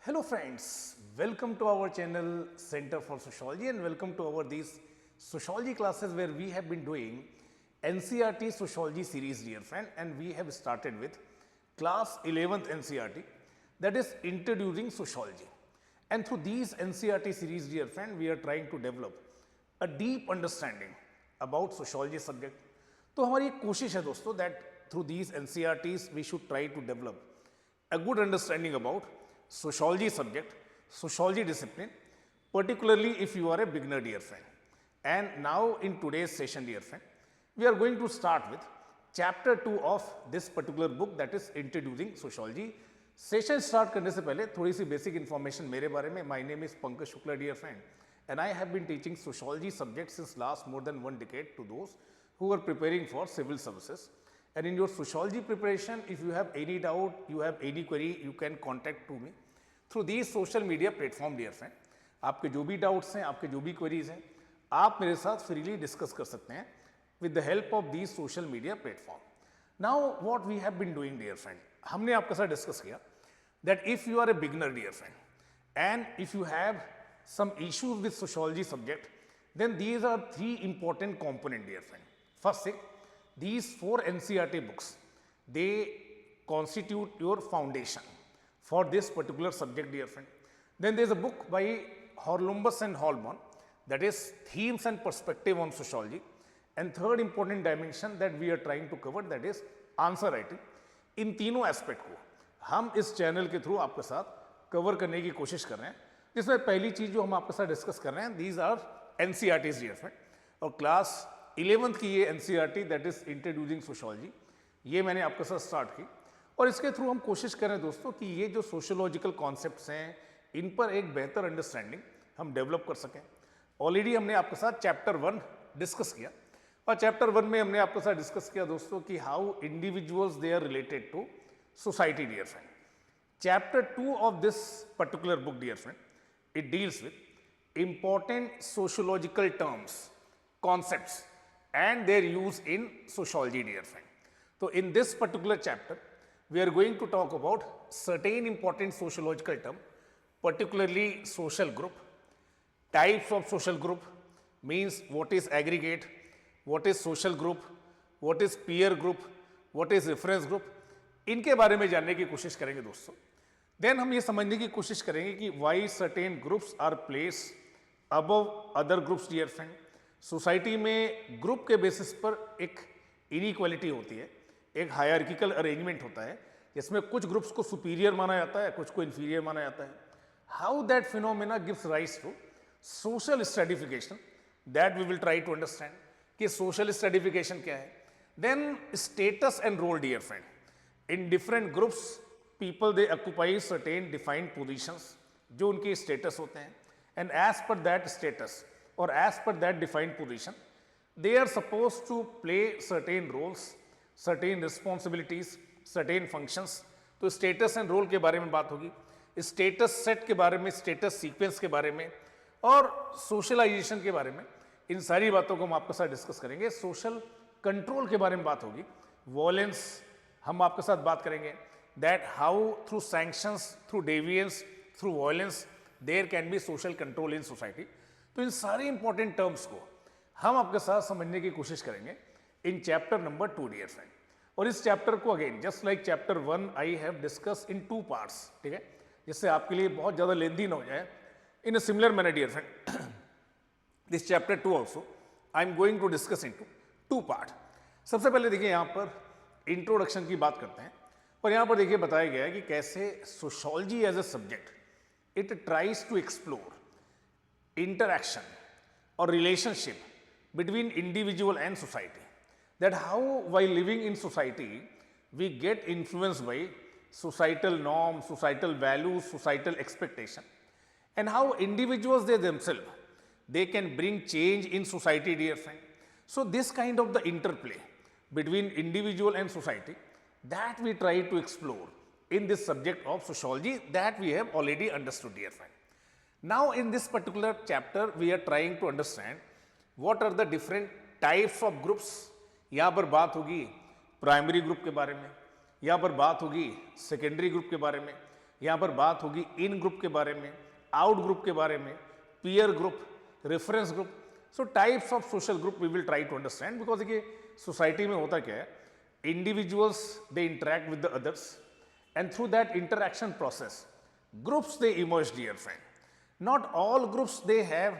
Hello friends, welcome to our channel Center for Sociology and welcome to our these sociology classes where we have been doing NCERT Sociology series, dear friend, and we have started with class 11th NCERT, that is introducing sociology. And through these NCERT series, dear friend, we are trying to develop a deep understanding about sociology subject. तो हमारी एक कोशिश है दोस्तों that through these NCERTs we should try to develop a good understanding about sociology subject, sociology discipline, particularly if you are a beginner, dear friend. And now in today's session, dear friend, we are going to start with chapter 2 of this particular book, that is introducing sociology. Session start करने से पहले थोड़ी सी basic information मेरे बारे में. My name is Pankaj Shukla, dear friend, and I have been teaching sociology subject since last more than 1 decade to those who are preparing for civil services. And in your sociology preparation, if you have any doubt, you have any query, you can contact to me through these social media platform, dear friend. आपके जो भी doubts हैं, आपके जो भी queries हैं, आप मेरे साथ फ्रीली डिस्कस कर सकते हैं with the help of these social media platform. Now what we have been doing, dear friend, हमने आपके साथ डिस्कस किया that if you are a beginner, dear friend, and if you have some issues with sociology subject, then these are 3 important component, dear friend. First thing, these 4 NCERT books, they constitute your foundation for this particular subject, dear friend. Then there is a book by Horlumbus and Holborn, that is Themes and Perspective on Sociology. And third important dimension that we are trying to cover, that is answer writing. इन तीनों aspect को हम इस channel के through आपके साथ cover करने की कोशिश कर रहे हैं, जिसमें पहली चीज जो हम आपके साथ डिस्कस कर रहे हैं, these are NCERTs, dear friend. और क्लास 11th की ये NCERT, that is introducing sociology, ये मैंने आपके साथ स्टार्ट की. और इसके थ्रू हम कोशिश कर रहे हैं दोस्तों कि ये जो सोशोलॉजिकल कॉन्सेप्ट्स हैं, इन पर एक बेहतर अंडरस्टैंडिंग हम डेवलप कर सकें. ऑलरेडी हमने आपके साथ चैप्टर 1 डिस्कस किया, और चैप्टर 1 में हमने आपके साथ डिस्कस किया दोस्तों कि how individuals they are related to society, dear friend. Chapter 2 of this particular book, dear friend, it deals with important sociological terms, concepts and their use in sociology, dear friend. So in this particular chapter, we are going to talk about certain important sociological term, particularly social group, types of social group, means what is aggregate, what is social group, what is peer group, what is reference group. इनके बारे में जानने की कोशिश करेंगे दोस्तों. Then हम ये समझने की कोशिश करेंगे कि why certain groups are placed above other groups, dear friend. Society में ग्रुप के बेसिस पर एक इनइक्वालिटी होती है, एक हायरार्किकल अरेंजमेंट होता है, जिसमें कुछ ग्रुप्स को सुपीरियर माना जाता है, कुछ को इन्फीरियर माना जाता है. How that phenomena gives rise to social stratification, that we will try to understand कि सोशल स्ट्रेटिफिकेशन क्या है. Then status and role, dear friend, in different groups people they occupy certain defined positions, जो उनके status होते हैं, and as per that status or as per that defined position, they are supposed to play certain roles, certain responsibilities, certain functions. तो status and role के बारे में बात होगी, status set के बारे में, status sequence के बारे में, और socialization के बारे में. इन सारी बातों को हम आपके साथ डिस्कस करेंगे. सोशल कंट्रोल के बारे में बात होगी, वॉयलेंस हम आपके साथ बात करेंगे, that how through sanctions, through deviance, through violence, there can be social control in society. तो इन सारे इंपॉर्टेंट टर्म्स को हम आपके साथ समझने की कोशिश करेंगे in chapter number 2, dear friend. और इस चैप्टर को again just like chapter 1 I have discuss in 2 parts, ठीक है, जिससे आपके लिए बहुत ज़्यादा लेंदी ना हो जाए. In a similar manner, dear friend, this chapter 2 also I am going to discuss in 2 part. सबसे पहले देखिए यहाँ पर इंट्रोडक्शन की बात करते हैं, और यहाँ पर देखिए बताया गया है कि कैसे sociology as a subject it tries to explore interaction or relationship between individual and society, that how while living in society we get influenced by societal norms, societal values, societal expectation, and how individuals they themselves they can bring change in society, dear friend. So this kind of the interplay between individual and society, that we try to explore in this subject of sociology, that we have already understood, dear friend. Now in this particular chapter we are trying to understand what are the different types of groups. यहाँ पर बात होगी primary group के बारे में, यहाँ पर बात होगी सेकेंडरी ग्रुप के बारे में, यहाँ पर बात होगी इन ग्रुप के बारे में, आउट ग्रुप के बारे में, peer group, reference group. So types of social group we will try to understand. Because देखिए सोसाइटी में होता क्या है, individuals they interact with the others and through that interaction process groups they emerge, dear friend. Not all groups they have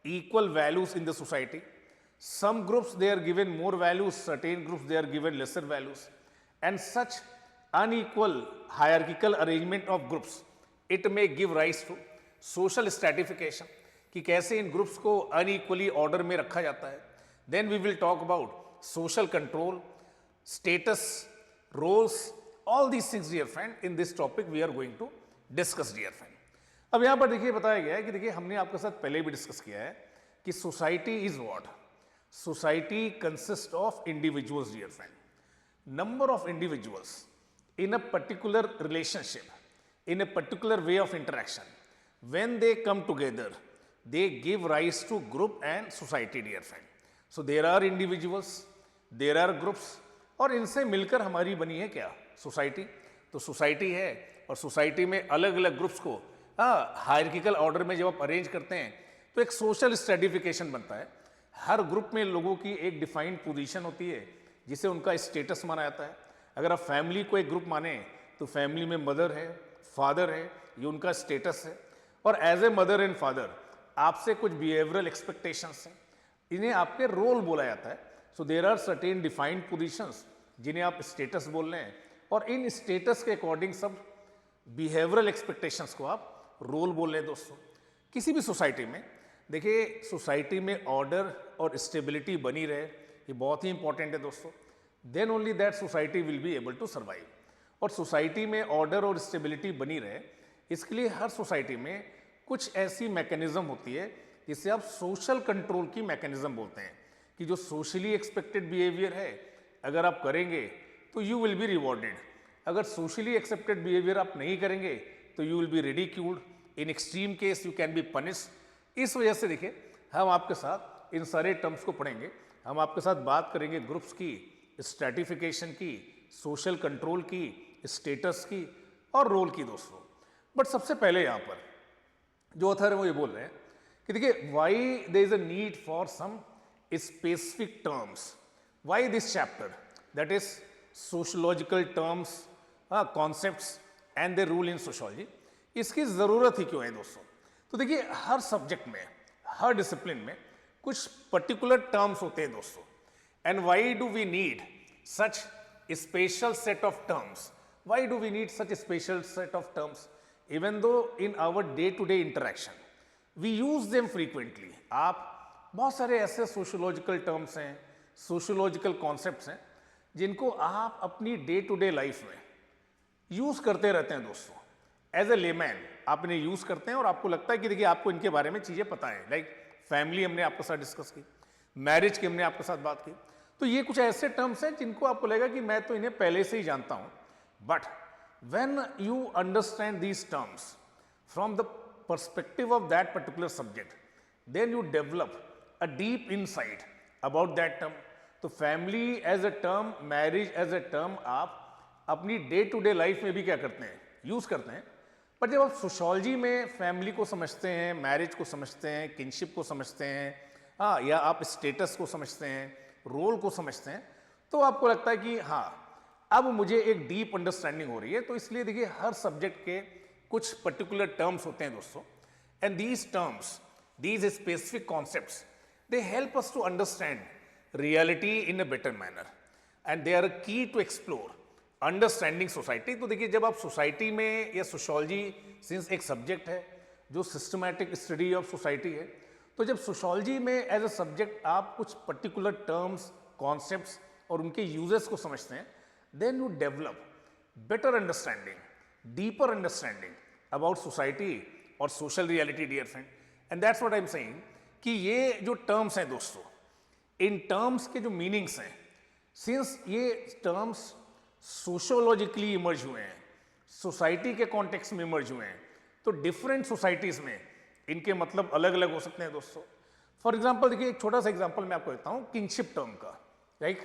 equal values in the society. Some groups they are given more values, certain groups they are given lesser values, and such unequal hierarchical arrangement of groups it may give rise to social stratification, कि कैसे इन groups को unequally order में रखा जाता है. Then we will talk about social control, status, roles, all these things, dear friend, in this topic we are going to discuss, dear friend. अब यहां पर देखिए बताया गया है कि देखिए हमने आपके साथ पहले भी डिस्कस किया है कि society is what. Society consist of individuals, dear friend. Number of individuals in a particular relationship, in a particular way of interaction, when they come together, they give rise to group and society, dear friend. So there are individuals, there are groups, और इनसे मिलकर हमारी बनी है क्या, society. तो society है और सोसाइटी में अलग अलग ग्रुप्स को हायरार्किकल ऑर्डर में जब आप अरेंज करते हैं तो एक सोशल स्ट्रेटिफिकेशन बनता है. हर ग्रुप में लोगों की एक डिफाइंड पोजीशन होती है जिसे उनका स्टेटस माना जाता है. अगर आप फैमिली को एक ग्रुप माने तो फैमिली में मदर है, फादर है, ये उनका स्टेटस है. और as a mother and father आपसे कुछ बिहेवियरल एक्सपेक्टेशंस हैं, इन्हें आपके रोल बोला जाता है. So there are certain defined positions जिन्हें आप स्टेटस बोल रहे हैं, और इन स्टेटस के अकॉर्डिंग सब बिहेवियरल एक्सपेक्टेशंस को आप रोल बोल रहे हैं. दोस्तों किसी भी सोसाइटी में देखिए, सोसाइटी में ऑर्डर और स्टेबिलिटी बनी रहे, ये बहुत ही इंपॉर्टेंट है दोस्तों. Then only that society will be able to survive. और सोसाइटी में ऑर्डर और स्टेबिलिटी बनी रहे, इसके लिए हर सोसाइटी में कुछ ऐसी मैकेनिज्म होती है जिसे आप सोशल कंट्रोल की मैकेनिज्म बोलते हैं, कि जो सोशली एक्सपेक्टेड बिहेवियर है अगर आप करेंगे तो यू विल बी रिवॉर्डेड. अगर सोशली एक्सेप्टेड बिहेवियर आप नहीं करेंगे तो you will B ridiculed. In extreme case you can be punished. इस वजह से देखिए हम आपके साथ इन सारे टर्म्स को पढ़ेंगे. हम आपके साथ बात करेंगे ग्रुप्स की, स्ट्रैटिफिकेशन की, सोशल कंट्रोल की, स्टेटस की और रोल की दोस्तों. बट सबसे पहले यहाँ पर जो ऑथर है वो ये बोल रहे हैं कि देखिए why there is a need for some specific terms. Why this chapter, that is sociological terms, concepts and the rule in sociology. इसकी ज़रूरत ही क्यों है दोस्तों? तो देखिए हर सब्जेक्ट में, हर डिसिप्लिन में कुछ पर्टिकुलर टर्म्स होते हैं दोस्तों. And why do we need such special set of terms? Why do we need such special set of terms? Even though in our day to day interaction we use them frequently. आप बहुत सारे ऐसे sociological terms हैं, sociological concepts हैं जिनको आप अपनी day to day life में यूज करते रहते हैं दोस्तों. एज ए लेमैन आप इन्हें यूज करते हैं और आपको लगता है कि देखिए आपको इनके बारे में चीजें पता है. लाइक फैमिली हमने आपके साथ डिस्कस की, मैरिज की हमने आपके साथ बात की. तो ये कुछ ऐसे टर्म्स हैं जिनको आपको लगेगा कि मैं तो इन्हें पहले से ही जानता हूं. But when you understand these terms from the perspective of that particular subject, then you develop a deep insight about that term. तो family as a term, marriage as a term आप अपनी डे टू डे लाइफ में भी क्या करते हैं, use करते हैं. पर जब आप सोशोलॉजी में फैमिली को समझते हैं, मैरिज को समझते हैं, किनशिप को समझते हैं, या आप स्टेटस को समझते हैं, रोल को समझते हैं, तो आपको लगता है कि हाँ अब मुझे एक डीप अंडरस्टैंडिंग हो रही है. तो इसलिए देखिए हर सब्जेक्ट के कुछ पर्टिकुलर टर्म्स होते हैं दोस्तों. And these terms, these specific concepts, they help us to understand reality in a better manner and they are a key to explore understanding society. तो देखिए जब आप सोसाइटी में, या सोशोलॉजी सिंस एक सब्जेक्ट है जो सिस्टमैटिक स्टडी ऑफ सोसाइटी है, तो जब सोशोलॉजी में एज अ सब्जेक्ट आप कुछ पर्टिकुलर टर्म्स, कॉन्सेप्ट्स और उनके यूजेस को समझते हैं, then you develop better understanding, deeper understanding about society और social reality, dear friend. And that's what I am saying कि ये जो टर्म्स हैं दोस्तों, इन टर्म्स के जो मीनिंग्स हैं, सिंस ये टर्म्स सोशोलॉजिकली इमर्ज हुए हैं, सोसाइटी के कॉन्टेक्स्ट में इमर्ज हुए हैं, तो डिफरेंट सोसाइटीज में इनके मतलब अलग अलग हो सकते हैं दोस्तों. फॉर एग्जांपल देखिए एक छोटा सा एग्जांपल मैं आपको देता हूं किनशिप टर्म का. राइट,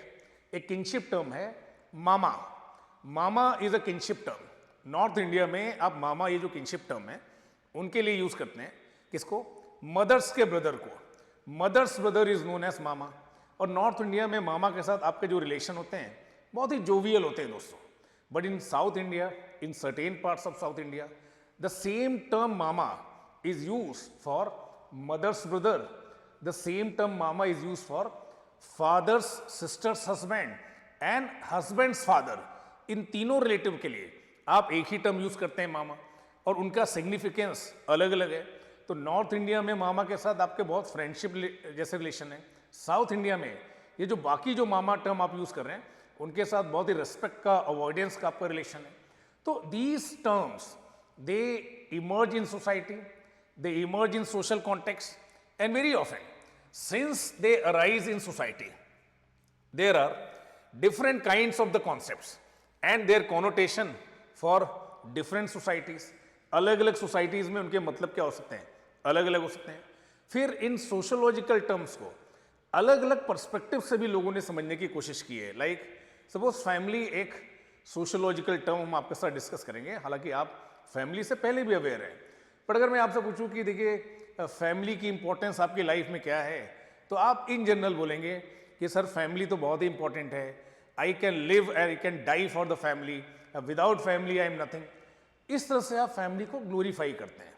एक किनशिप टर्म है मामा. Mama is a kinship term. North India में आप मामा ये जो किनशिप टर्म है उनके लिए यूज करते हैं किसको, मदर्स के ब्रदर को, mother's brother is known as mama. और नॉर्थ इंडिया में मामा के साथ आपके जो रिलेशन होते हैं बहुत ही जोवियल होते हैं दोस्तों। But in south India, in certain parts of south India, the same term mama is used for mother's brother, the same term mama is used for father's sister's husband and husband's father। इन तीनों relative के लिए आप एक ही term use करते हैं मामा, और उनका significance अलग अलग है। तो नॉर्थ इंडिया में मामा के साथ आपके बहुत फ्रेंडशिप जैसे रिलेशन है। साउथ इंडिया में ये जो बाकी जो मामा टर्म आप यूज कर रहे हैं उनके साथ बहुत ही रेस्पेक्ट का, अवॉइडेंस का आपका रिलेशन है। तो these terms they emerge in society, they emerge in social context, and very often since they arise in society there are different kinds of the concepts and their connotation for different societies। अलग अलग societies में उनके मतलब क्या हो सकते हैं, अलग अलग हो सकते हैं। फिर इन सोशोलॉजिकल टर्म्स को अलग अलग पर्सपेक्टिव से भी लोगों ने समझने की कोशिश की है। लाइक सपोज फैमिली एक सोशोलॉजिकल टर्म हम आपके साथ डिस्कस करेंगे, हालांकि आप फैमिली से पहले भी अवेयर हैं। पर अगर मैं आपसे पूछूं कि देखिए फैमिली की इंपॉर्टेंस आपकी लाइफ में क्या है, तो आप इन जनरल बोलेंगे कि सर फैमिली तो बहुत ही इंपॉर्टेंट है, I can live, I can die for the family, without family I am nothing. इस तरह से आप फैमिली को ग्लोरीफाई करते हैं।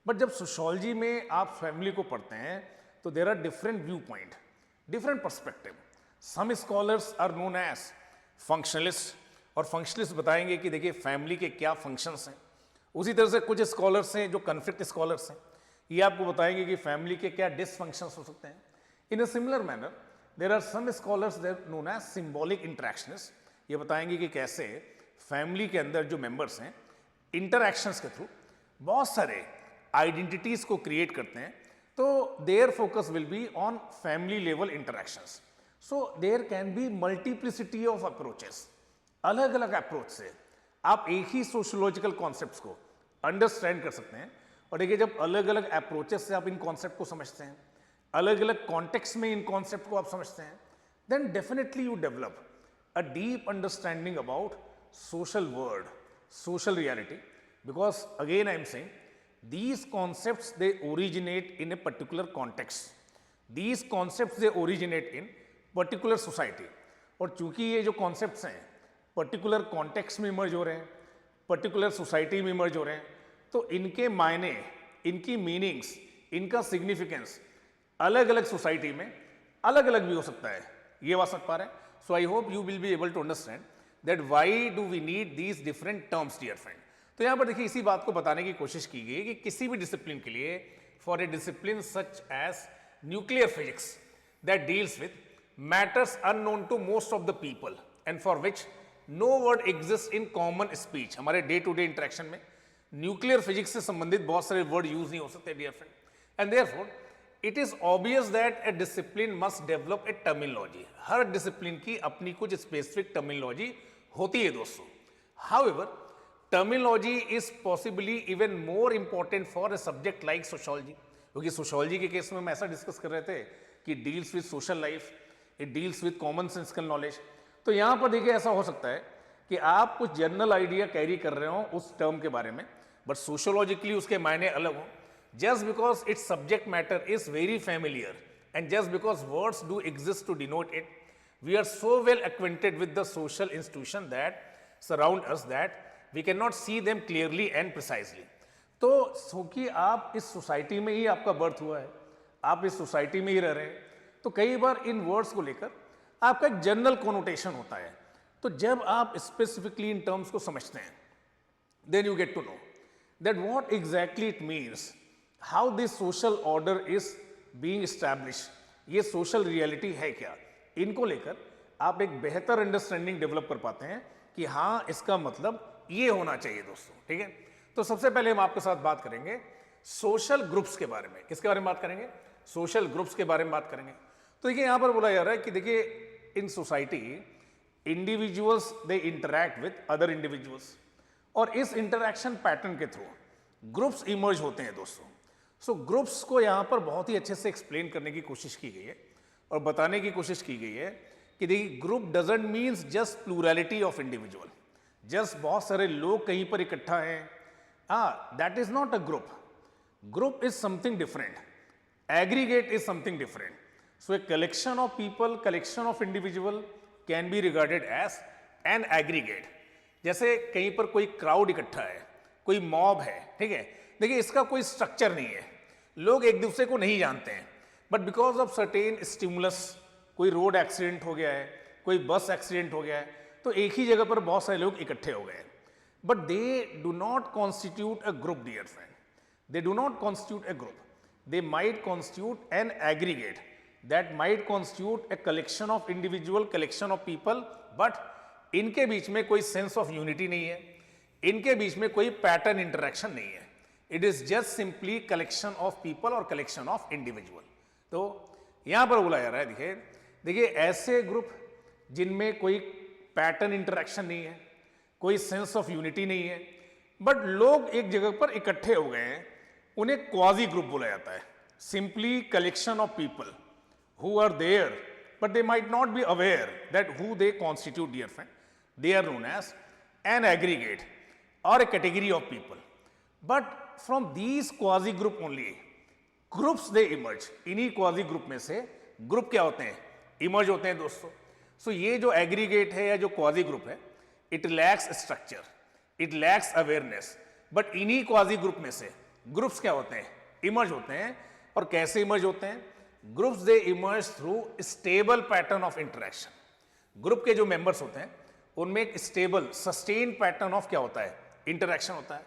बट जब सोशोलॉजी में आप फैमिली को पढ़ते हैं तो there are different view point, different perspective. Some scholars are known as functionalist, और फंक्शनलिस्ट बताएंगे कि देखिए फैमिली के क्या फंक्शंस हैं। उसी तरह से कुछ स्कॉलर्स हैं जो कन्फ्लिक्ट स्कॉलर्स हैं, ये आपको बताएंगे कि फैमिली के क्या डिसफंक्शंस हो सकते हैं। In a similar manner there are some scholars there known as symbolic interactionist, ये बताएंगे कि कैसे फैमिली के अंदर जो मेंबर्स हैं इंटरैक्शंस के थ्रू बहुत सारे आइडेंटिटीज को क्रिएट करते हैं। तो their focus will be on family level interactions. So there can be multiplicity of approaches, अलग अलग अप्रोच से आप एक ही सोशोलॉजिकल कॉन्सेप्ट्स को अंडरस्टैंड कर सकते हैं। और देखिए जब अलग अलग अप्रोचेस से आप इन कॉन्सेप्ट को समझते हैं, अलग अलग कॉन्टेक्स्ट में इन कॉन्सेप्ट को आप समझते हैं, then definitely you develop a deep understanding about social world, social reality. Because again I am saying these concepts they originate in a particular context, these concepts they originate in particular society। और चूंकि ये जो concepts हैं particular context में emerge हो रहे हैं, particular society में इमर्ज हो रहे हैं, तो इनके मायने, इनकी मीनिंग्स, इनका सिग्निफिकेंस अलग अलग सोसाइटी में अलग अलग भी हो सकता है। ये बात समझ पा रहे हैं? So I hope you will be able to understand that why do we need these different terms dear friend. तो यहाँ पर देखिए इसी बात को बताने की कोशिश की गई कि किसी भी डिसिप्लिन के लिए, for a discipline such as nuclear physics that deals with matters unknown to most of the people and for which no word exist in common speech. हमारे डे टू डे इंटरेक्शन में nuclear physics से संबंधित बहुत सारे word use नहीं हो सकते dear friend, and therefore it is obvious that a discipline must develop a terminology. हर डिसिप्लिन की अपनी कुछ स्पेसिफिक टर्मिनोलॉजी होती है दोस्तों। However terminology is possibly even more important for a subject like sociology, क्योंकि सोशियोलॉजी के केस में हम ऐसा डिस्कस कर रहे थे कि deals with social life, it deals with common sensical knowledge. तो यहाँ पर देखिए ऐसा हो सकता है कि आप कुछ जनरल आइडिया कैरी कर रहे हो उस टर्म के बारे में, बट सोशियोलॉजिकली उसके मायने अलग हो। Just because its subject matter is very familiar and just because words do exist to denote it, we are so well acquainted with the social institution that surround us that we can not see them clearly and precisely. तो क्योंकि आप इस society में ही आपका birth हुआ है, आप इस सोसाइटी में ही रह रहे हैं, तो कई बार इन वर्ड्स को लेकर आपका एक जनरल कोनोटेशन होता है। तो जब आप स्पेसिफिकली इन टर्म्स को समझते हैं, then you get to know that what exactly it means, how this social order is being establish, ये सोशल रियलिटी है क्या। इनको लेकर आप एक बेहतर अंडरस्टैंडिंग डेवलप कर पाते हैं कि हाँ इसका मतलब ये होना चाहिए दोस्तों, ठीक है। तो सबसे पहले हम आपके साथ बात करेंगे सोशल ग्रुप्स के बारे में। किसके बारे में बात करेंगे? सोशल ग्रुप्स के बारे में बात करेंगे। तो देखिए यहां पर बोला जा रहा है कि देखिए in society individuals they interact with other individuals, और इस इंटरैक्शन पैटर्न के थ्रू ग्रुप्स इमर्ज होते हैं दोस्तों। सो ग्रुप्स को यहां पर बहुत ही अच्छे से एक्सप्लेन करने की कोशिश की गई है और बताने की कोशिश की गई है कि देखिए group doesn't means just plurality of individual, just बहुत सारे लोग कहीं पर इकट्ठा हैं, that is not a group. Group is something different. Aggregate is something different. So a collection of people, collection of individual can be regarded as an aggregate. जैसे कहीं पर कोई क्राउड इकट्ठा है, कोई मॉब है, ठीक है. देखिए इसका कोई स्ट्रक्चर नहीं है, लोग एक दूसरे को नहीं जानते हैं, but because of certain stimulus, कोई रोड एक्सीडेंट हो गया है, कोई बस एक्सीडेंट हो गया है, तो एक ही जगह पर बहुत सारे लोग इकट्ठे हो गए. But they do not constitute a group, dear friend. They do not constitute a group. They might constitute an aggregate. That might constitute a collection of individual, collection of people, but इनके बीच में कोई sense of unity नहीं है, इनके बीच में कोई pattern interaction नहीं है. It is just simply collection of people or collection of individual. तो यहाँ पर बोला जा रहा है, देखिए ऐसे ग्रुप जिनमें कोई pattern interaction नहीं है, कोई sense of unity नहीं है, बट लोग एक जगह पर इकट्ठे हो गए हैं, उन्हें क्वाजी ग्रुप बोला जाता है. Simply collection of people who are there but they might not be aware that who they constitute, dear friend. They are known as an aggregate और a category of people. But from these quasi group only groups they emerge. इन्हीं quasi group में से group क्या होते हैं, emerge होते हैं दोस्तों. सो ये जो एग्रीगेट है या जो क्वाजी ग्रुप है, it lax structure, it lacks awareness, but इन्हीं क्वाजी ग्रुप में से ग्रुप्स क्या होते हैं, इमर्ज होते हैं. और कैसे इमर्ज होते हैं? Groups they emerge through stable pattern of interaction. Group के जो मेंबर्स होते हैं उनमें एक स्टेबल सस्टेन पैटर्न ऑफ क्या होता है, इंटरेक्शन होता है.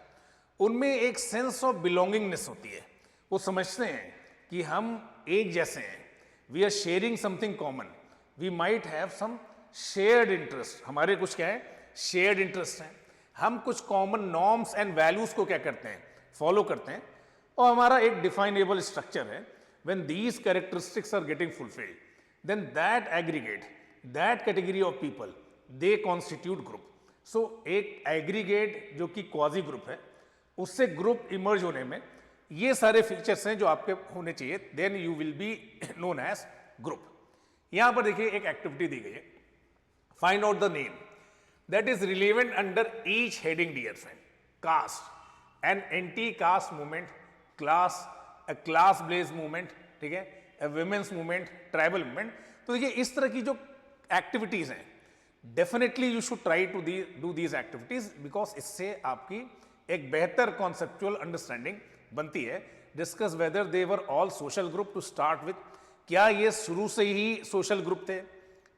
उनमें एक सेंस ऑफ बिलोंगिंगनेस होती है. वो समझते हैं कि हम एक जैसे हैं, we are sharing something common, we might have some shared interest. हमारे कुछ क्या है, शेयर्ड इंटरेस्ट हैं. हम कुछ कॉमन नॉर्म्स एंड वैल्यूज को क्या करते हैं, फॉलो करते हैं. और हमारा एक डिफाइनेबल स्ट्रक्चर है. When these characteristics are getting fulfilled, then that aggregate, that category of people, they constitute group. So एक एग्रीगेट जो कि क्वाजी ग्रुप है, उससे ग्रुप इमर्ज होने में ये सारे फीचर्स हैं जो आपके होने चाहिए, then you will be known as group. यहां पर देखिए एक एक्टिविटी दी गई है, find out the name that is relevant under each heading, dear friend. Caste, an anti-caste movement, class, a class-based movement, ठीक है, a women's movement, tribal movement. तो देखिए इस तरह की जो एक्टिविटीज हैं, definitely you should try to do these activities, because इससे आपकी एक बेहतर कॉन्सेप्चुअल अंडरस्टैंडिंग बनती है. Discuss whether they were all social group to start with. क्या ये शुरू से ही सोशल ग्रुप थे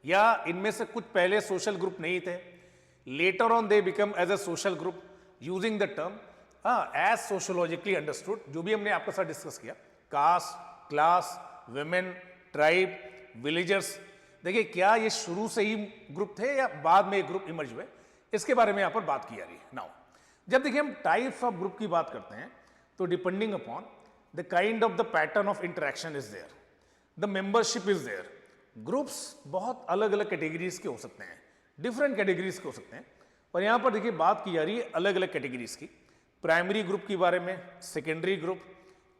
या इनमें से कुछ पहले सोशल ग्रुप नहीं थे? Later on they become as a social group using the term as sociologically understood. जो भी हमने आपके साथ डिस्कस किया, caste, class, women, tribe, villagers. देखिए क्या ये शुरू से ही ग्रुप थे या बाद में ग्रुप इमर्ज हुए, इसके बारे में यहाँ पर बात की जा रही है. नाउ जब देखिए हम टाइप्स ऑफ ग्रुप की बात करते हैं, तो depending upon the kind of the pattern of interaction is there, the membership is there. Groups बहुत अलग अलग कैटेगरीज के हो सकते हैं, डिफरेंट कैटेगरीज के हो सकते हैं. और यहाँ पर देखिए बात की जा रही है अलग अलग कैटेगरीज की. प्राइमरी ग्रुप के बारे में, secondary group,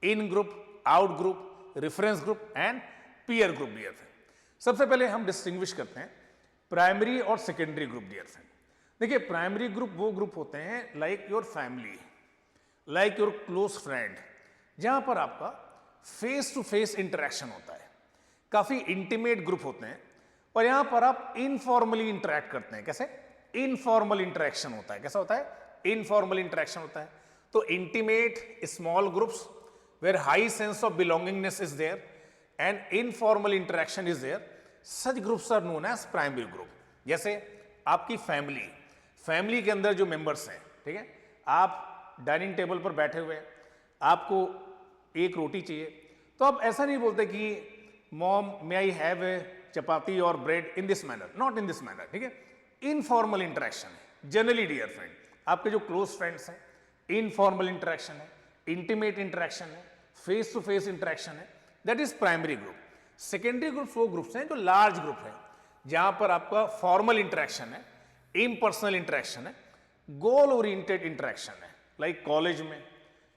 in group, out group, reference group and peer group, dear friend. सबसे पहले हम डिस्टिंग्विश करते हैं प्राइमरी और सेकेंडरी ग्रुप, डियर फ्रेंड. देखिए प्राइमरी ग्रुप वो ग्रुप होते हैं like your family, like your close friend, जहां पर आपका फेस टू फेस इंटरेक्शन होता है. काफी इंटीमेट ग्रुप होते हैं और यहां पर आप इनफॉर्मली इंटरेक्ट करते हैं. कैसे? इनफॉर्मल इंटरेक्शन होता है. कैसा होता है? इनफॉर्मल इंटरेक्शन होता है. तो intimate small groups where high sense of belongingness is there and informal interaction is there, such groups are known as primary group. जैसे आपकी फैमिली, फैमिली के अंदर जो मेंबर्स हैं, ठीक है, आप डाइनिंग टेबल पर बैठे हुए हैं, आपको एक रोटी चाहिए, तो आप ऐसा नहीं बोलते कि mom may I have a चपाती और bread in this manner, not in this manner. ठीक है, इनफॉर्मल इंटरेक्शन है. जनरली डियर फ्रेंड, आपके जो क्लोज फ्रेंड्स हैं, इनफॉर्मल इंटरेक्शन है, इंटीमेट इंटरेक्शन है, फेस टू फेस इंटरेक्शन है, that is primary group. Secondary groups वो ग्रुप्स हैं जो लार्ज ग्रुप है, जहां पर आपका फॉर्मल इंटरेक्शन है, इम्पर्सनल इंटरेक्शन है, गोल ओरिएंटेड इंटरेक्शन है. लाइक कॉलेज में,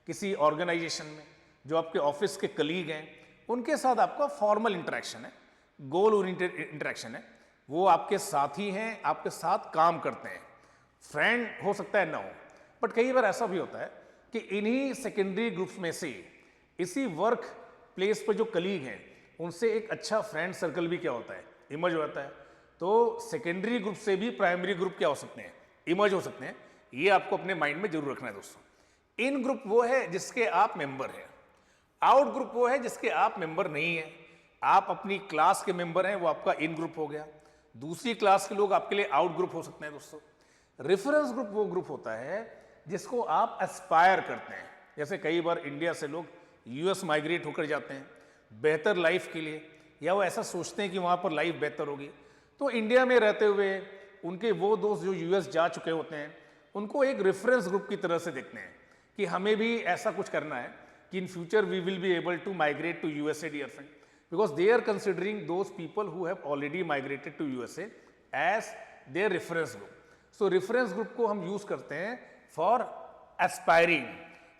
किसी ऑर्गेनाइजेशन में, जो आपके ऑफिस के कलीग हैं, उनके साथ आपका फॉर्मल इंटरेक्शन है, गोल ओरिएंटेड इंटरेक्शन है. वो आपके साथी हैं, आपके साथ काम करते हैं. फ्रेंड हो सकता है ना हो, बट कई बार ऐसा भी होता है कि इन्हीं सेकेंडरी ग्रुप्स में से इसी वर्क प्लेस पर जो कलीग हैं उनसे एक अच्छा फ्रेंड सर्कल भी क्या होता है, इमर्ज हो जाता है। तो सेकेंडरी ग्रुप से भी प्राइमरी ग्रुप क्या हो सकते हैं, इमर्ज हो सकते हैं। ये आपको अपने माइंड में जरूर रखना है दोस्तों। इन ग्रुप वो है जिसके आप मेंबर हैं, आउट ग्रुप वो है जिसके आप मेंबर नहीं हैं। आप अपनी क्लास के मेंबर हैं, वो आपका इन ग्रुप हो गया। दूसरी क्लास के लोग आपके लिए आउट ग्रुप हो सकते हैं दोस्तों। रेफरेंस ग्रुप वो ग्रुप होता है जिसको आप एस्पायर करते हैं। जैसे कई बार इंडिया से लोग यूएस माइग्रेट होकर जाते हैं बेहतर लाइफ के लिए, या वो ऐसा सोचते हैं कि वहाँ पर लाइफ बेहतर होगी, तो इंडिया में रहते हुए उनके वो दोस्त जो यूएस जा चुके होते हैं उनको एक रेफरेंस ग्रुप की तरह से देखते हैं कि हमें भी ऐसा कुछ करना है कि in future we will be able to migrate to USA, dear friend, because they are considering those people who have already migrated to USA as their reference group. So reference group को हम use करते हैं for aspiring,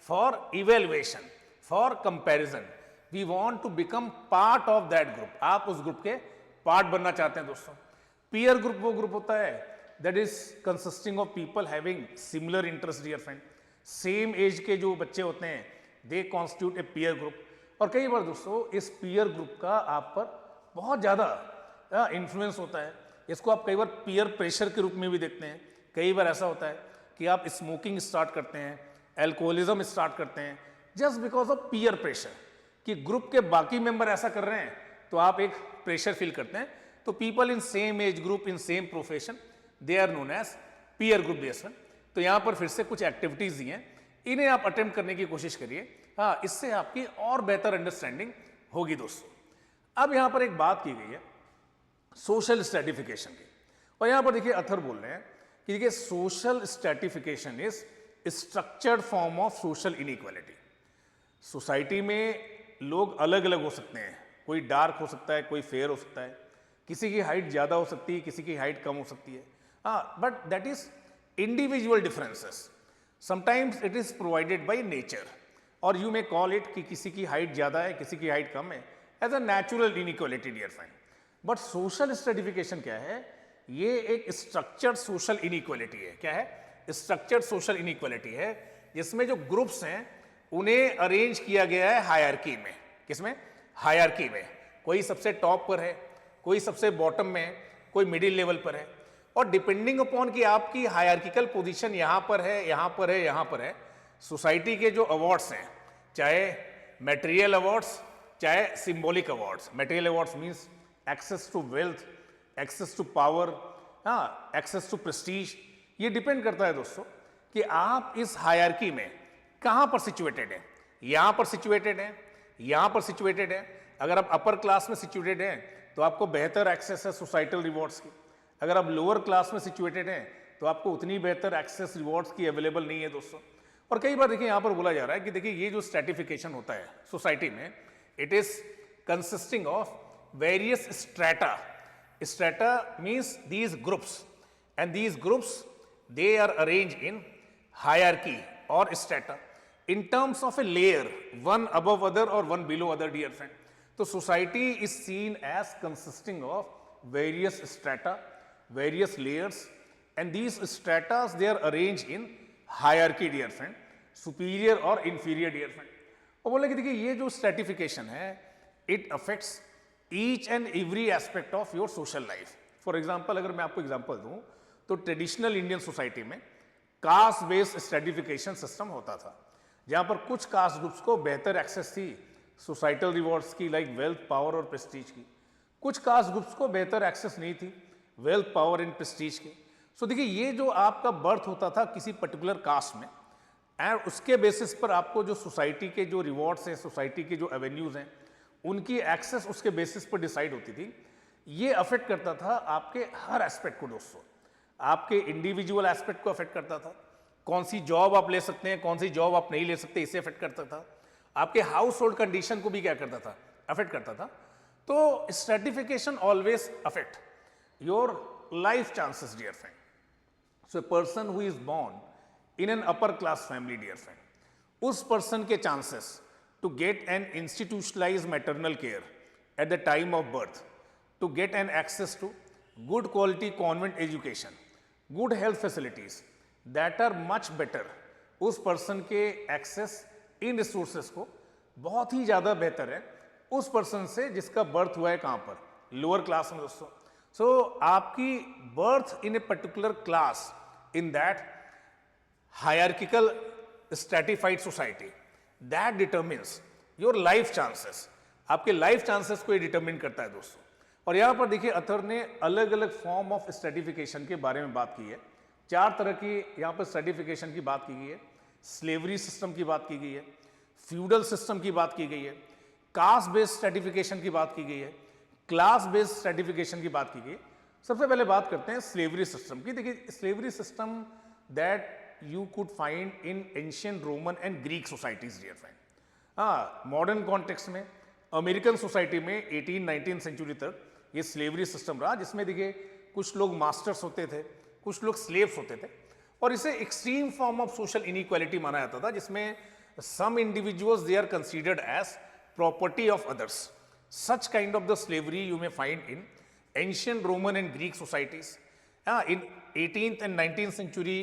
for evaluation, for comparison. We want to become part of that group. आप उस group के part बनना चाहते हैं दोस्तों। पीयर ग्रुप वो ग्रुप होता है that is consisting of people having similar interest, dear friend. Same age के जो बच्चे होते हैं they constitute a peer group. और कई बार दोस्तों इस पीयर ग्रुप का आप पर बहुत ज़्यादा इन्फ्लुएंस होता है। इसको आप कई बार पीयर प्रेशर के रूप में भी देखते हैं। कई बार ऐसा होता है कि आप स्मोकिंग स्टार्ट करते हैं, एल्कोहलिज्म स्टार्ट करते हैं just because of peer pressure, कि ग्रुप के बाकी मेंबर ऐसा कर रहे हैं तो आप एक प्रेशर फील करते हैं। तो people in same age group in same profession they are known as peer group, dear friend. तो यहाँ पर फिर से कुछ एक्टिविटीज दी हैं, इन्हें आप अटेम्प्ट करने की कोशिश करिए। हाँ, इससे आपकी और बेहतर अंडरस्टैंडिंग होगी दोस्तों। अब यहाँ पर एक बात की गई है सोशल स्ट्रेटिफिकेशन की, और यहाँ पर देखिए अथर बोल रहे हैं कि देखिए social stratification is structured form of social inequality. Society में लोग अलग अलग हो सकते हैं, कोई डार्क हो सकता है, कोई फेयर हो सकता है, किसी की हाइट ज़्यादा हो सकती है, किसी की हाइट कम हो सकती है। हाँ, but that is individual differences. Sometimes it is provided by nature, और यू मे कॉल इट कि किसी की हाइट ज़्यादा है, किसी की हाइट कम है, as a natural inequality, dear friend. But social stratification क्या है? ये एक स्ट्रक्चर्ड सोशल इनइक्वालिटी है। क्या है? स्ट्रक्चर्ड सोशल इनइक्वालिटी है, जिसमें जो ग्रुप्स हैं उन्हें अरेंज किया गया है हायरार्की में। किसमें? हायरार्की में। कोई सबसे टॉप पर है, कोई सबसे बॉटम में है, कोई मिडिल लेवल पर है, और डिपेंडिंग अपॉन कि आपकी हायरार्किकल पोजीशन यहाँ पर है, यहाँ पर है, यहाँ पर है, सोसाइटी के जो अवार्ड्स हैं, चाहे मटेरियल अवार्ड्स, चाहे symbolic awards. Material awards means access to wealth, access to power, हाँ, एक्सेस टू प्रेस्टीज। ये डिपेंड करता है दोस्तों कि आप इस हायरार्की में कहाँ पर सिचुएटेड है। यहाँ पर सिचुएटेड है, यहाँ पर सिचुएटेड है। अगर आप अपर क्लास में सिचुएटेड हैं तो आपको बेहतर एक्सेस है सोसाइटल रिवॉर्ड्स की। अगर आप लोअर क्लास में सिचुएटेड हैं तो आपको उतनी बेहतर एक्सेस रिवॉर्ड्स की अवेलेबल नहीं है दोस्तों। और कई बार देखिए यहाँ पर बोला जा रहा है कि देखिए ये जो स्ट्रेटिफिकेशन होता है सोसाइटी में, it is consisting of various strata. Strata means these groups, and these groups they are arranged in hierarchy or strata in terms of a layer, one above other or one below other, dear friend. So society is seen as consisting of various strata, various layers, and these stratas they are arranged in hierarchy, dear friend, superior or inferior, dear friend. और बोले कि देखिए ये जो stratification है it affects each and every aspect of your social life. For example, अगर मैं आपको एग्जाम्पल दूं तो ट्रेडिशनल इंडियन सोसाइटी में कास्ट बेस्ड स्ट्रेटिफिकेशन सिस्टम होता था, जहां पर कुछ कास्ट ग्रुप्स को बेहतर एक्सेस थी सोसाइटल रिवॉर्ड्स की, लाइक वेल्थ, पावर और प्रेस्टीज की। कुछ कास्ट ग्रुप्स को बेहतर एक्सेस नहीं थी वेल्थ, पावर एंड प्रेस्टीज की। सो देखिए ये जो आपका बर्थ होता था किसी पर्टिकुलर कास्ट में, एंड उसके बेसिस पर आपको जो सोसाइटी के जो रिवॉर्ड्स हैं, सोसाइटी के जो एवेन्यूज हैं, उनकी एक्सेस उसके बेसिस पर डिसाइड होती थी। ये अफेक्ट करता था आपके हर एस्पेक्ट को दोस्तों। आपके इंडिविजुअल एस्पेक्ट को अफेक्ट करता था, कौन सी जॉब आप ले सकते हैं, कौन सी जॉब आप नहीं ले सकते, इसे अफेक्ट करता था। आपके हाउस होल्ड कंडीशन को भी क्या करता था? अफेक्ट करता था। तो stratification always affect your life chances, dear friend. So a person who is born in an upper class family, dear friend, उस पर्सन के chances to get an institutionalised maternal care at the time of birth, to get an access to good quality convent education, good health facilities, that are much better, उस person के access इन resources को बहुत ही ज़्यादा बेहतर है उस person से जिसका बर्थ हुआ है कहाँ पर, लोअर क्लास में दोस्तों। सो आपकी birth in a particular class in that hierarchical stratified society, that determines your life chances, आपके लाइफ चांसेस को ये डिटर्मिन करता है दोस्तों। और यहाँ पर देखिए अथर ने अलग अलग फॉर्म ऑफ स्ट्रैटिफिकेशन के बारे में बात की है। 4 तरह की यहाँ पर स्ट्रैटिफिकेशन की बात की गई है। स्लेवरी सिस्टम की बात की गई है, फ्यूडल सिस्टम की बात की गई है, कास्ट बेस्ड स्ट्रैटिफिकेशन की बात की गई है, क्लास बेस्ड स्ट्रैटिफिकेशन की बात की गई है। सबसे पहले बात करते हैं स्लेवरी सिस्टम की। देखिए slavery system that you could find in ancient Roman and Greek societies, dear friend. Modern context में अमेरिकन सोसाइटी में 18-19 सेंचुरी तक ये स्लेवरी सिस्टम रहा, जिसमें देखिए कुछ लोग मास्टर्स होते थे, कुछ लोग स्लेव्स होते थे, और इसे extreme form of social inequality माना जाता था, जिसमें some individuals they are considered as property of others. Such kind of the slavery you may find in ancient Roman and Greek societies. In 18th and 19th century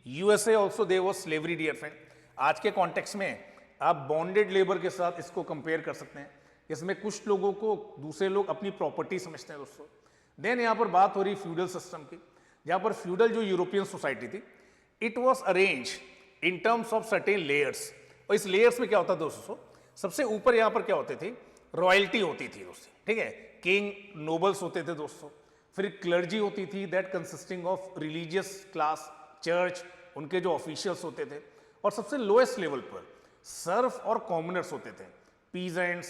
USA also there was slavery, dear friend. आज के context में आप bonded labour के साथ इसको compare कर सकते हैं, इसमें कुछ लोगों को दूसरे लोग अपनी प्रॉपर्टी समझते हैं दोस्तों। देन यहाँ पर बात हो रही फ्यूडल सिस्टम की, जहाँ पर फ्यूडल जो यूरोपियन सोसाइटी थी, it was arrange in terms of certain layers. और इस लेयर्स में क्या होता था दोस्तों, सबसे ऊपर यहाँ पर क्या होते थे, रॉयल्टी होती थी दोस्तों, ठीक है, किंग नोबल्स होते थे दोस्तों। फिर क्लर्जी होती थी that consisting of religious class, church, उनके जो ऑफिशियल्स होते थे। और सबसे लोएस्ट लेवल पर सर्फ और कॉमनर्स होते थे, पीजेंट्स,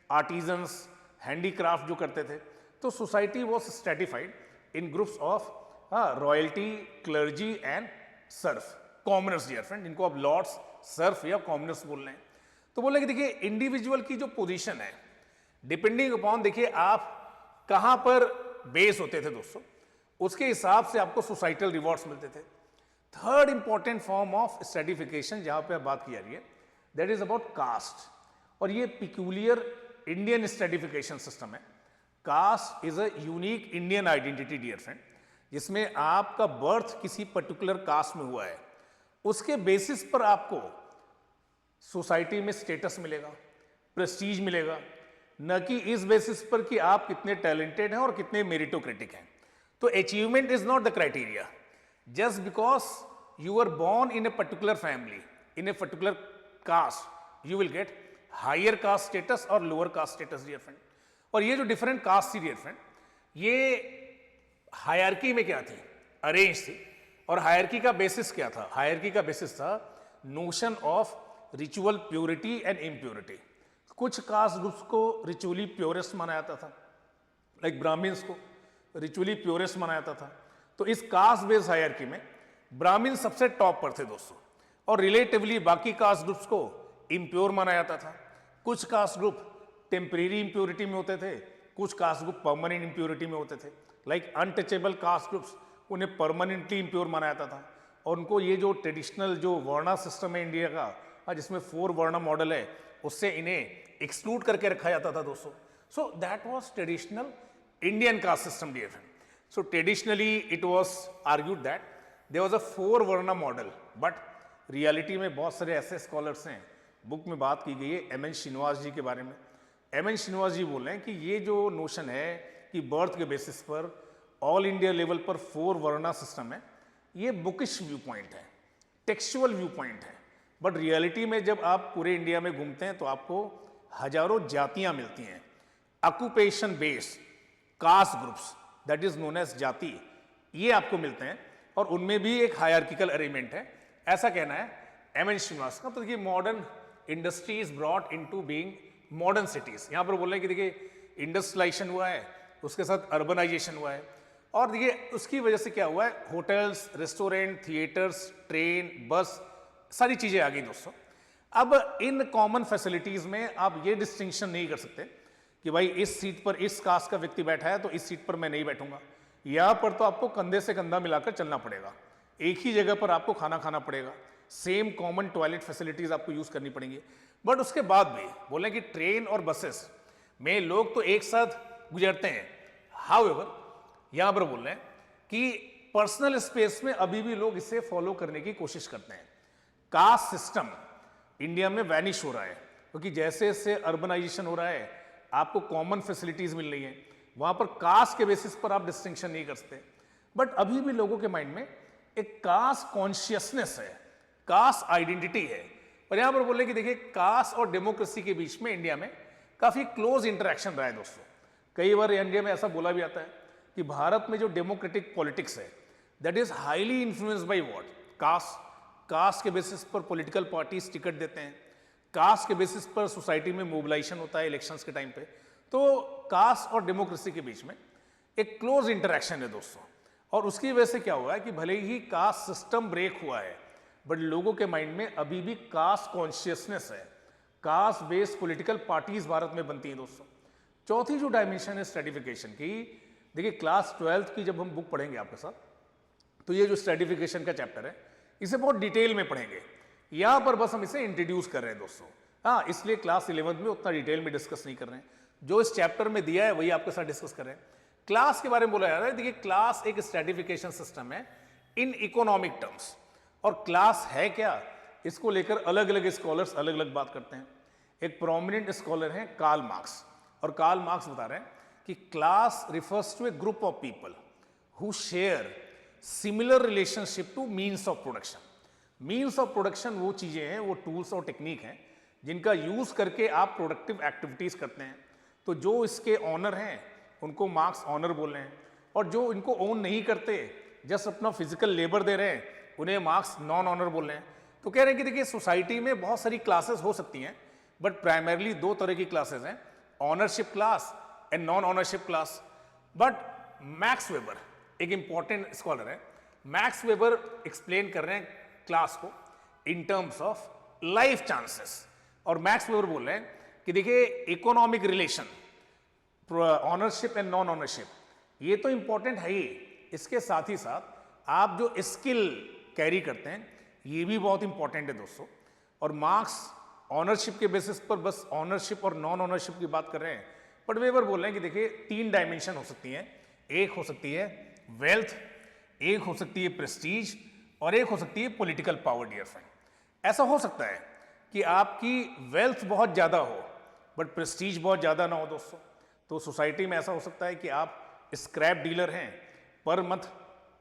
आर्टिजन्स, हैंडीक्राफ्ट जो करते थे। तो society was stratified in groups of royalty, clergy and serf, commoners, dear friend, जिनको आप लॉर्ड्स, सर्फ या कॉमनर्स बोल रहे हैं। तो बोले कि देखिए इंडिविजुअल की जो पोजीशन है, डिपेंडिंग अपॉन, देखिए आप कहाँ पर बेस होते थे दोस्तों, उसके हिसाब से आपको सोसाइटल रिवॉर्ड्स मिलते थे। Third important form of stratification जहां पे बात की जा रही है, दैट इज अबाउट कास्ट, और ये पिक्यूलियर इंडियन स्ट्रेटिफिकेशन सिस्टम है। Caste is a unique Indian identity, dear friend, जिसमें आपका बर्थ किसी पर्टिकुलर कास्ट में हुआ है, उसके बेसिस पर आपको सोसाइटी में स्टेटस मिलेगा, प्रेस्टीज मिलेगा, न कि इस बेसिस पर कि आप कितने टैलेंटेड हैं और कितने मेरिटोक्रेटिक हैं। तो achievement is not the criteria. Just because you were born in a particular family, in a particular caste, you will get higher caste status or lower caste status, dear friend. और ये जो different caste थी, dear friend, ये hierarchy में क्या थी, arrange थी। और हायरार्की का बेसिस क्या था, हायरार्की का बेसिस था notion of ritual purity and impurity. कुछ कास्ट ग्रुप्स को रिचुअली प्योरेस्ट माना जाता था, लाइक ब्राह्मण्स को रिचुअली प्योरेस्ट माना जाता था। तो इस कास्ट बेस्ड हायरार्की में ब्राह्मण सबसे टॉप पर थे दोस्तों, और रिलेटिवली बाकी कास्ट ग्रुप्स को इम्प्योर माना जाता था। कुछ कास्ट ग्रुप टेम्परेरी इम्प्योरिटी में होते थे, कुछ कास्ट ग्रुप परमानेंट इम्प्योरिटी में होते थे। लाइक अनटचेबल कास्ट ग्रुप्स, उन्हें परमानेंटली इम्प्योर माना जाता था, और उनको ये जो ट्रेडिशनल जो वर्णा सिस्टम है इंडिया का, जिसमें 4 वर्ण मॉडल है, उससे इन्हें एक्सक्लूड करके रखा जाता था दोस्तों। So that was traditional Indian caste system, dear friend. So traditionally it was argued that there was a 4 वर्णा मॉडल, बट रियलिटी में बहुत सारे ऐसे स्कॉलर्स हैं, बुक में बात की गई है एम.एन. श्रीनिवास जी के बारे में। एम.एन. श्रीनिवास जी बोल रहे हैं कि ये जो नोशन है कि बर्थ के बेसिस पर ऑल इंडिया लेवल पर 4 वर्णा सिस्टम है, ये बुकिश व्यू पॉइंट है, टेक्सचुअल व्यू पॉइंट है। बट रियलिटी में जब आप पूरे इंडिया में घूमते हैं तो आपको हजारों जातियां मिलती हैं, occupation based caste groups, that is known as jati, ये आपको मिलते हैं, और उनमें भी एक हायरार्किकल अरेंजमेंट है, ऐसा कहना है एम.एन. श्रीनिवास का। तो देखिए modern industry is brought into being modern cities. यहाँ पर बोल रहे हैं कि देखिए इंडस्ट्रियलाइजेशन हुआ है, उसके साथ अर्बनाइजेशन हुआ है, और देखिए उसकी वजह से क्या हुआ है, होटल्स, रेस्टोरेंट, थिएटर्स, ट्रेन, बस, सारी चीजें आ गई दोस्तों। अब इन कॉमन फैसिलिटीज में आप ये डिस्टिंक्शन नहीं कर सकते कि भाई इस सीट पर इस कास्ट का व्यक्ति बैठा है तो इस सीट पर मैं नहीं बैठूंगा। यहाँ पर तो आपको कंधे से कंधा मिलाकर चलना पड़ेगा, एक ही जगह पर आपको खाना खाना पड़ेगा, सेम कॉमन टॉयलेट फैसिलिटीज आपको यूज करनी पड़ेंगी। बट उसके बाद भी बोले कि ट्रेन और बसेस में लोग तो एक साथ गुजरते हैं। हाउएवर यहाँ पर बोल रहे हैं कि पर्सनल स्पेस में अभी भी लोग इसे फॉलो करने की कोशिश करते हैं। कास्ट सिस्टम इंडिया में वैनिश हो रहा है, क्योंकि जैसे जैसे अर्बनाइजेशन हो रहा है, आपको कॉमन फैसिलिटीज मिल रही हैं, वहां पर कास्ट के बेसिस पर आप डिस्टिंक्शन नहीं कर सकते। बट अभी भी लोगों के माइंड में एक कास्ट कॉन्शियसनेस है, कास्ट आइडेंटिटी है। और यहां पर बोले कि देखिए, कास्ट और डेमोक्रेसी के बीच में इंडिया में काफी क्लोज इंटरेक्शन रहा है दोस्तों। कई बार इंडिया में ऐसा बोला भी आता है कि भारत में जो डेमोक्रेटिक पॉलिटिक्स है, that is highly influenced by what, caste. Caste के बेसिस पर पॉलिटिकल पार्टीज टिकट देते हैं, कास्ट के बेसिस पर सोसाइटी में मोबिलाइजेशन होता है इलेक्शंस के टाइम पे। तो कास्ट और डेमोक्रेसी के बीच में एक क्लोज इंटरेक्शन है दोस्तों। और उसकी वजह से क्या हुआ है कि भले ही कास्ट सिस्टम ब्रेक हुआ है, बट लोगों के माइंड में अभी भी कास्ट कॉन्शियसनेस है। Caste based political parties Bharat में बनती हैं दोस्तों। चौथी जो डायमेंशन है स्ट्रेटिफिकेशन की, देखिए क्लास 12th की जब हम बुक पढ़ेंगे आपके साथ, तो ये जो स्ट्रेटिफिकेशन का चैप्टर है, इसे बहुत डिटेल में पढ़ेंगे। यहां पर बस हम इसे इंट्रोड्यूस कर रहे हैं दोस्तों। हाँ, इसलिए क्लास 11th में उतना डिटेल में डिस्कस नहीं कर रहे हैं। जो इस चैप्टर में दिया है वही आपके साथ डिस्कस कर रहे हैं। क्लास के बारे में बोला जा रहा है। देखिए, क्लास एक स्ट्रेटिफिकेशन सिस्टम है इन इकोनॉमिक टर्म्स। और क्लास है क्या, इसको लेकर अलग अलग स्कॉलर्स अलग अलग बात करते हैं। एक प्रोमिनेंट स्कॉलर है कार्ल मार्क्स, और कार्ल मार्क्स बता रहे हैं कि class refers to a group of people who share similar relationship to means of production. Means of production वो चीजें हैं, वो टूल्स और टेक्निक हैं जिनका यूज करके आप प्रोडक्टिव एक्टिविटीज करते हैं। तो जो इसके ऑनर हैं उनको मार्क्स ऑनर बोल रहे हैं, और जो इनको ओन नहीं करते, जस्ट अपना फिजिकल लेबर दे रहे हैं, उन्हें मार्क्स नॉन ऑनर बोल रहे हैं। तो कह रहे हैं कि देखिए, सोसाइटी में बहुत सारी क्लासेस हो सकती हैं, बट प्राइमरली दो तरह की क्लासेस हैं, ownership class and non ownership class. But max weber एक इंपॉर्टेंट स्कॉलर है, मैक्स वेबर एक्सप्लेन कर रहे हैं क्लास को in terms of life chances. और मैक्स वेबर बोल रहे हैं कि देखिए, economic relation, ownership and non ownership, ये तो इंपॉर्टेंट है ही, इसके साथ ही साथ आप जो स्किल कैरी करते हैं, ये भी बहुत इंपॉर्टेंट है दोस्तों। और मार्क्स ऑनरशिप के बेसिस पर बस ऑनरशिप और नॉन ऑनरशिप की बात कर रहे हैं, बट वेबर बोल रहे हैं कि देखिए, 3 डायमेंशन हो सकती हैं। एक हो सकती है वेल्थ, एक हो सकती है प्रेस्टीज, और एक हो सकती है पॉलिटिकल पावर। डियर फ्रेंड, ऐसा हो सकता है कि आपकी वेल्थ बहुत ज़्यादा हो बट प्रेस्टीज बहुत ज़्यादा ना हो दोस्तों। तो सोसाइटी में ऐसा हो सकता है कि आप स्क्रैप डीलर हैं, पर मंथ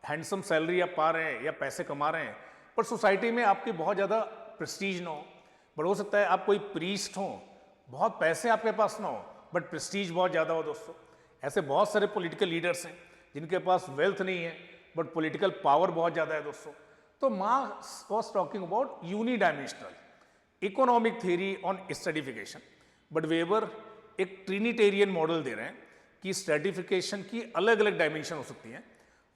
हैंडसम सैलरी आप पा रहे हैं या पैसे कमा रहे हैं, पर सोसाइटी में आपकी बहुत ज़्यादा प्रेस्टीज ना हो। बट हो सकता है आप कोई प्रीस्ट हो, बहुत पैसे आपके पास ना हो, बट प्रेस्टीज बहुत ज़्यादा हो दोस्तों। ऐसे बहुत सारे पॉलिटिकल लीडर्स हैं जिनके पास वेल्थ नहीं है बट पॉलिटिकल पावर बहुत ज़्यादा है दोस्तों। तो Marx was talking about unidimensional economic theory on stratification, but Weber एक ट्रिनिटेरियन मॉडल दे रहे हैं कि स्ट्रेटिफिकेशन की अलग अलग डायमेंशन हो सकती हैं,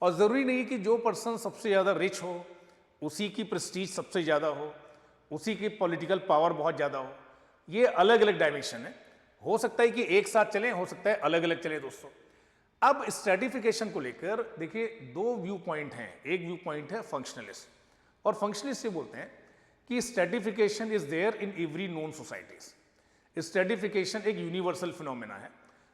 और ज़रूरी नहीं कि जो पर्सन सबसे ज़्यादा रिच हो उसी की प्रेस्टीज सबसे ज़्यादा हो, उसी की पॉलिटिकल पावर बहुत ज़्यादा हो। ये अलग अलग डायमेंशन है, हो सकता है कि एक साथ चलें, हो सकता है अलग अलग चले दोस्तों। अब स्ट्रेटिफिकेशन को लेकर देखिए, 2 व्यू पॉइंट हैं। एक व्यू पॉइंट है फंक्शनलिस्ट, और फंक्शनलिस्ट ये बोलते हैं कि stratification is there in every known societies. Stratification एक यूनिवर्सल फिनोमेना है,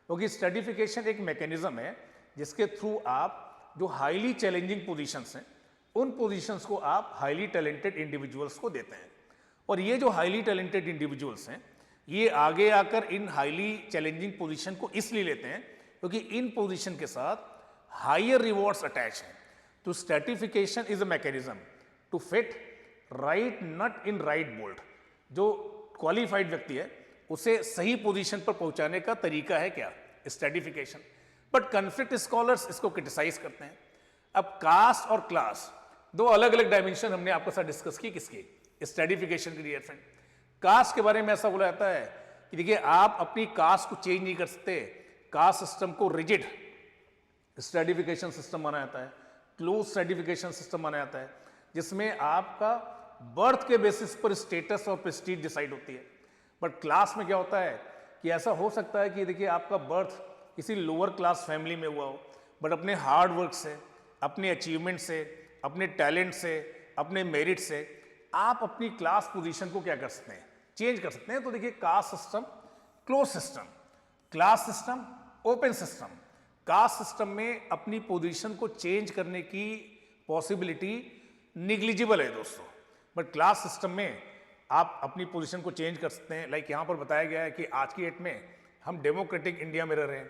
क्योंकि स्ट्रेटिफिकेशन एक मैकेनिज्म है जिसके थ्रू आप जो हाईली चैलेंजिंग पोजीशंस हैं, उन पोजीशंस को आप हाईली टैलेंटेड इंडिविजुअल्स को देते हैं। और ये जो हाईली टैलेंटेड इंडिविजुअल्स हैं, ये आगे आकर इन हाईली चैलेंजिंग पोजीशन को इसलिए लेते हैं क्योंकि इन पोजीशन के साथ हायर रिवॉर्ड्स अटैच हैं। तो stratification is a mechanism to fit right nut in right bolt. जो क्वालिफाइड व्यक्ति है उसे सही पोजीशन पर पहुंचाने का तरीका है क्या, स्ट्रेटिफिकेशन। बट कॉन्फ्लिक्ट स्कॉलर्स इसको क्रिटिसाइज करते हैं। अब कास्ट और क्लास, 2 अलग अलग डायमेंशन हमने आपके साथ डिस्कस की, किसकी, स्ट्रेटिफिकेशन की। डियर फ्रेंड, कास्ट के बारे में ऐसा बोला जाता है कि देखिए, आप अपनी कास्ट को चेंज नहीं कर सकते। कास्ट सिस्टम को रिजिड स्ट्रेटिफिकेशन सिस्टम माना जाता है, क्लोज स्ट्रेटिफिकेशन सिस्टम माना जाता है, जिसमें आपका बर्थ के बेसिस पर स्टेटस और प्रेस्टीज डिसाइड होती है। बट क्लास में क्या होता है कि ऐसा हो सकता है कि देखिए, आपका बर्थ किसी लोअर क्लास फैमिली में हुआ हो, बट अपने हार्ड वर्क से, अपने अचीवमेंट से, अपने टैलेंट से, अपने मेरिट से आप अपनी क्लास पोजीशन को क्या कर सकते हैं, चेंज कर सकते हैं। तो देखिए, caste system close system, class system open system. Caste system में अपनी पोजीशन को चेंज करने की पॉसिबिलिटी निग्लिजिबल है दोस्तों, बट क्लास सिस्टम में आप अपनी पोजीशन को चेंज कर सकते हैं। लाइक यहाँ पर बताया गया है कि आज की डेट में हम डेमोक्रेटिक इंडिया में रह रहे हैं,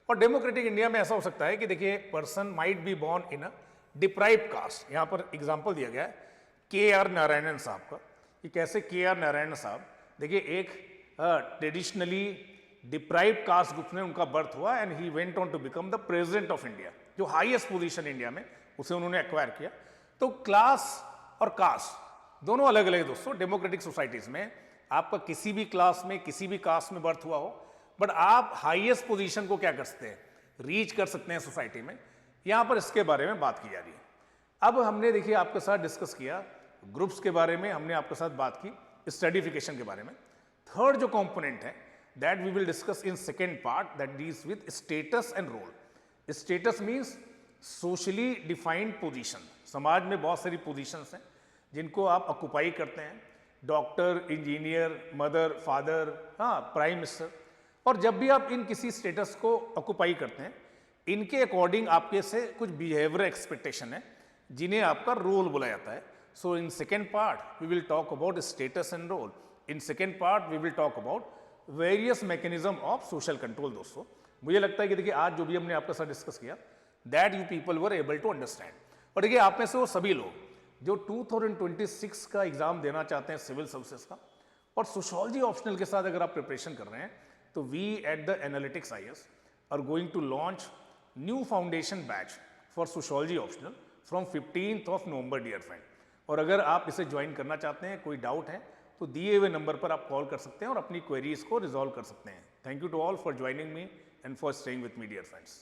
और डेमोक्रेटिक इंडिया में ऐसा हो सकता है कि देखिए person might be born in a deprive caste. यहाँ पर एग्जाम्पल दिया गया है के.आर. नारायणन साहब का, कि कैसे के.आर. नारायणन साहब देखिए एक ट्रेडिशनली डिप्राइव कास्ट ग्रुप में उनका बर्थ हुआ and he went on to become the president of India, जो हाईएस्ट पोजीशन इंडिया में उसे उन्होंने एक्वायर किया। तो क्लास और कास्ट दोनों अलग अलग दोस्तों। डेमोक्रेटिक सोसाइटीज में आपका किसी भी क्लास में किसी भी कास्ट में बर्थ हुआ हो, बट आप हाईएस्ट पोजीशन को क्या कर सकते हैं, रीच कर सकते हैं सोसाइटी में। यहां पर इसके बारे में बात की जा रही है। अब हमने देखिए आपके साथ डिस्कस किया ग्रुप्स के बारे में, हमने आपके साथ बात की स्टडीफिकेशन के बारे में। थर्ड जो कंपोनेंट है that we will discuss in second part, that deals with status and role. Status means socially defined position. समाज में बहुत सारी पोजीशंस हैं जिनको आप ऑक्युपाई करते हैं, डॉक्टर, इंजीनियर, मदर, फादर, हाँ, प्राइम मिनिस्टर। और जब भी आप इन किसी स्टेटस को ऑक्युपाई करते हैं, इनके अकॉर्डिंग आपके से कुछ बिहेवियर एक्सपेक्टेशन है जिन्हें आपका रोल बोला जाता है। So in second part we will talk about status and role. In second part we will talk about various mechanism of social control. दोस्तों मुझे लगता है कि देखिए आज जो भी हमने आपके साथ डिस्कस किया that you people were able to understand. और देखिए आप में से वो सभी लोग जो 2026 का एग्जाम देना चाहते हैं सिविल सर्विसेज का, और सोशोलॉजी ऑप्शनल के साथ अगर आप प्रिपरेशन कर रहे हैं, तो we at the analytics IAS are going to launch new foundation batch for sociology optional from 15th of November dear friend. और अगर आप इसे ज्वाइन करना चाहते हैं, कोई डाउट है, तो दिए हुए नंबर पर आप कॉल कर सकते हैं और अपनी क्वेरीज को रिजॉल्व कर सकते हैं। Thank you to all for joining me and for staying with me dear friends.